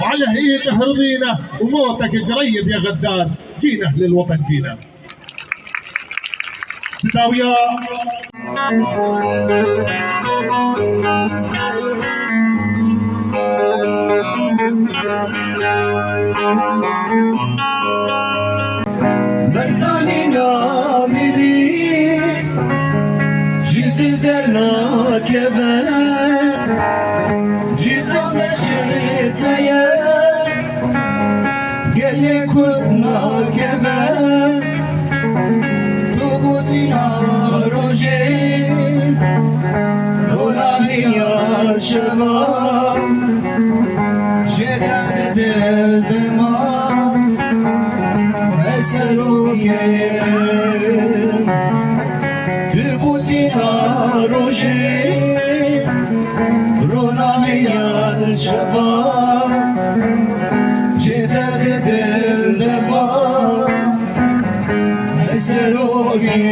وعلى هيك هربينا وموتك قريب يا غدار. جينا اهل الوطن جينا بداوية. مرزاني نامري جد درنا كبر جزام جرتايا قال كنا كبر تبودينا روجي ولا هي شباب جدار دل دمار سروكه تبوتينا روجي رونايا الشباب جدار دل دمار سروكه